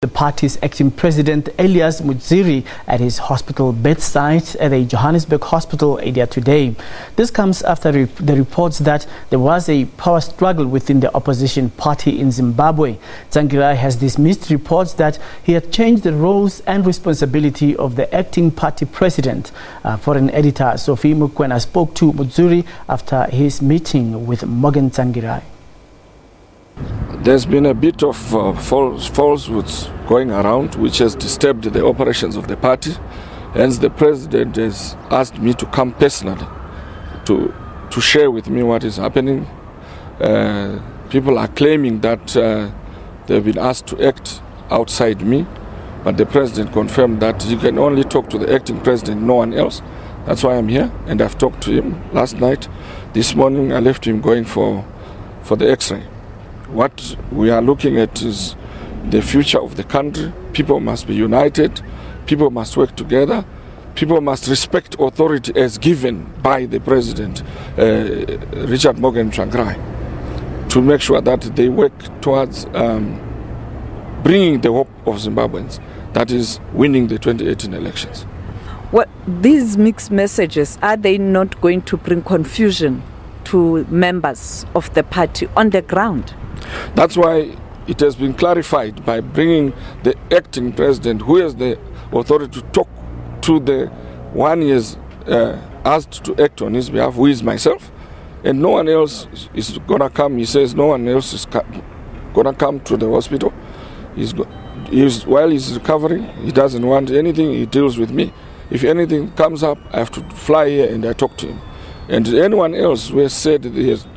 The party's acting president, Elias Mudzuri, at his hospital bedside at the Johannesburg hospital earlier today. This comes after the reports that there was a power struggle within the opposition party in Zimbabwe. Tsvangirai has dismissed reports that he had changed the roles and responsibility of the acting party president. Foreign editor Sophie Mukwena spoke to Mudzuri after his meeting with Morgan Tsvangirai. There's been a bit of falsehoods going around which has disturbed the operations of the party. Hence the president has asked me to come personally to share with me what is happening. People are claiming that they've been asked to act outside me, but the president confirmed that he can only talk to the acting president, no one else. That's why I'm here, and I've talked to him last night. This morning I left him going for the X-ray. What we are looking at is the future of the country. People must be united. People must work together. People must respect authority as given by the president, Richard Morgan Tsvangirai, to make sure that they work towards bringing the hope of Zimbabweans, that is winning the 2018 elections. Well, these mixed messages, are they not going to bring confusion to members of the party on the ground? That's why it has been clarified by bringing the acting president, who has the authority to talk to the one he is asked to act on his behalf, who is myself, and no one else is going to come. He says no one else is going to come to the hospital. While he's recovering, he doesn't want anything, he deals with me. If anything comes up, I have to fly here and I talk to him. And anyone else who has said that he has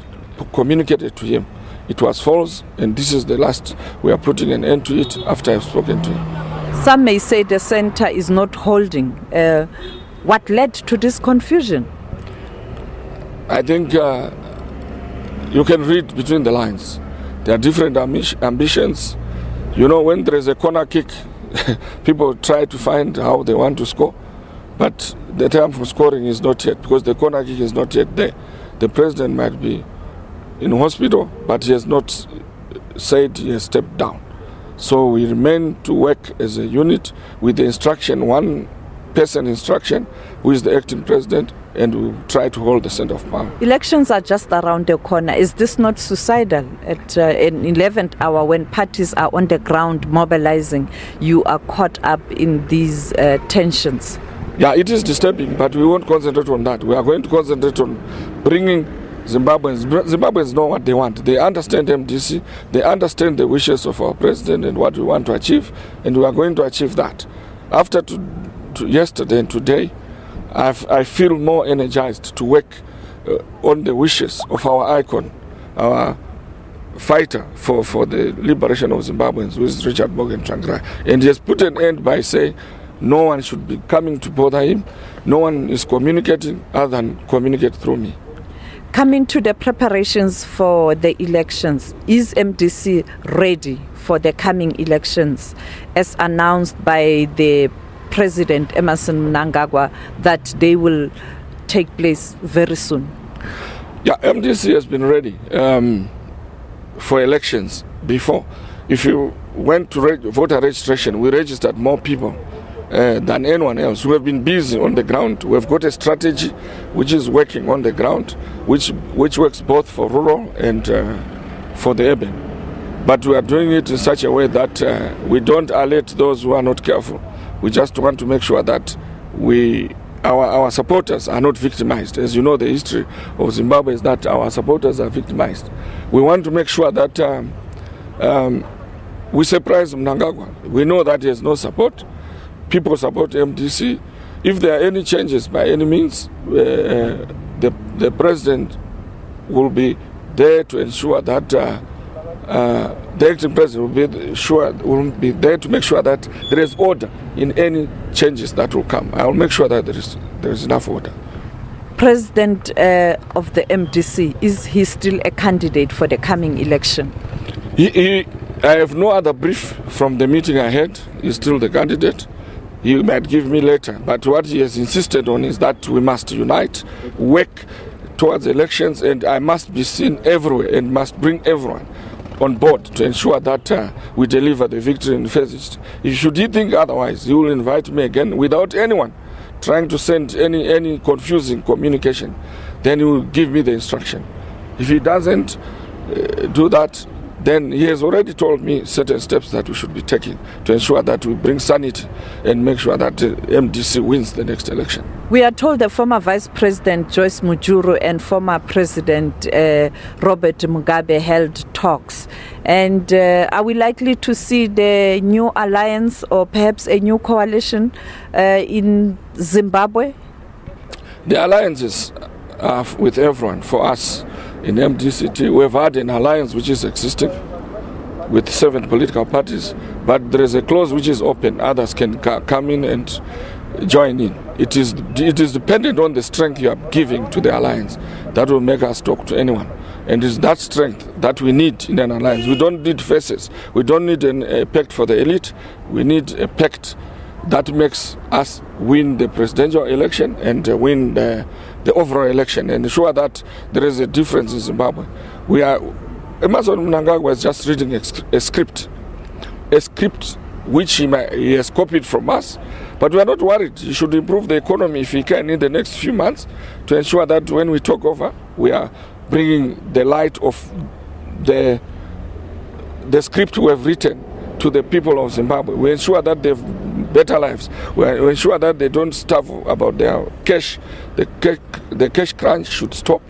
communicated to him, it was false, and this is the last. We are putting an end to it after I've spoken to him. Some may say the center is not holding. What led to this confusion? I think you can read between the lines. There are different ambitions. You know, when there is a corner kick, people try to find how they want to score. But the time for scoring is not yet, because the corner kick is not yet there. The president might be in hospital, but he has not said he has stepped down. So we remain to work as a unit with the instruction, one person instruction, who is the acting president, and we try to hold the center of power. Elections are just around the corner. Is this not suicidal at an 11th hour when parties are on the ground mobilizing? You are caught up in these tensions. Yeah, it is disturbing, but we won't concentrate on that. We are going to concentrate on bringing Zimbabweans know what they want. They understand MDC, they understand the wishes of our president and what we want to achieve, and we are going to achieve that. After yesterday and today, I feel more energized to work on the wishes of our icon, our fighter for the liberation of Zimbabweans, who is Richard Morgan Tsvangirai. And he has put an end by saying no one should be coming to bother him, no one is communicating other than communicate through me. Coming to the preparations for the elections, is MDC ready for the coming elections, as announced by the President Emmerson Mnangagwa, that they will take place very soon? Yeah, MDC has been ready for elections before. If you went to voter registration, we registered more people than anyone else. We have been busy on the ground. We have got a strategy which is working on the ground, which works both for rural and for the urban. But we are doing it in such a way that we don't alert those who are not careful. We just want to make sure that our supporters are not victimized. As you know, the history of Zimbabwe is that our supporters are victimized. We want to make sure that we surprise Mnangagwa. We know that he has no support. People support MDC. If there are any changes by any means, the president will be there to ensure that the acting president will be there to make sure that there is order in any changes that will come. I will make sure that there is enough order. President of the MDC, is he still a candidate for the coming election? I have no other brief from the meeting I had. He's still the candidate. He might give me later, but what he has insisted on is that we must unite, work towards elections, and I must be seen everywhere and must bring everyone. on board to ensure that we deliver the victory in Fesist. Should he think otherwise, he will invite me again without anyone trying to send any confusing communication. Then he will give me the instruction. If he doesn't do that, then he has already told me certain steps that we should be taking to ensure that we bring sanity and make sure that MDC wins the next election. We are told the former Vice President Joyce Mudzuri and former President Robert Mugabe held talks. And are we likely to see the new alliance or perhaps a new coalition in Zimbabwe? The alliances are with everyone. For us in MDC-T, we've had an alliance which is existing with 7 political parties, but there is a clause which is open. Others can come in and join in. It is dependent on the strength you are giving to the alliance that will make us talk to anyone. And it's that strength that we need in an alliance. We don't need faces. We don't need a pact for the elite. We need a pact that makes us win the presidential election and win the overall election and ensure that there is a difference in Zimbabwe. Emmerson Mnangagwa is just reading a script which he has copied from us, but we are not worried. He should improve the economy if he can in the next few months to ensure that when we talk over, we are bringing the light of the script we have written to the people of Zimbabwe. We ensure that they have better lives. We ensure that they don't starve about their cash. The cash crunch should stop.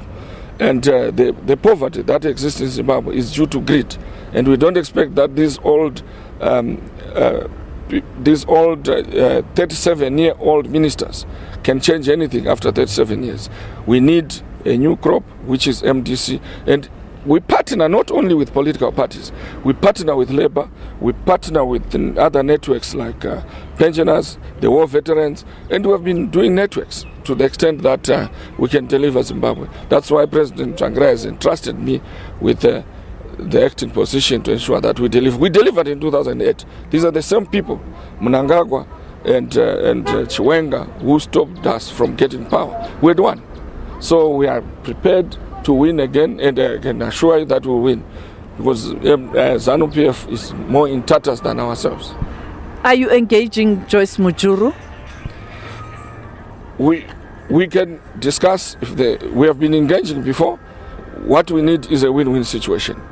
And the poverty that exists in Zimbabwe is due to greed. And we don't expect that these old 37-year-old ministers can change anything after 37 years. We need a new crop, which is MDC. And we partner not only with political parties, we partner with labor, we partner with other networks like pensioners, the war veterans, and we have been doing networks to the extent that we can deliver Zimbabwe. That's why President Tsvangirai has entrusted me with the acting position to ensure that we deliver. We delivered in 2008. These are the same people, Mnangagwa and Chiwenga, who stopped us from getting power. We had won. So we are prepared to win again, and I can assure you that we'll win, because ZANU-PF is more in tatters than ourselves. Are you engaging Joyce Mudzuri? We can discuss if we have been engaging before. What we need is a win-win situation.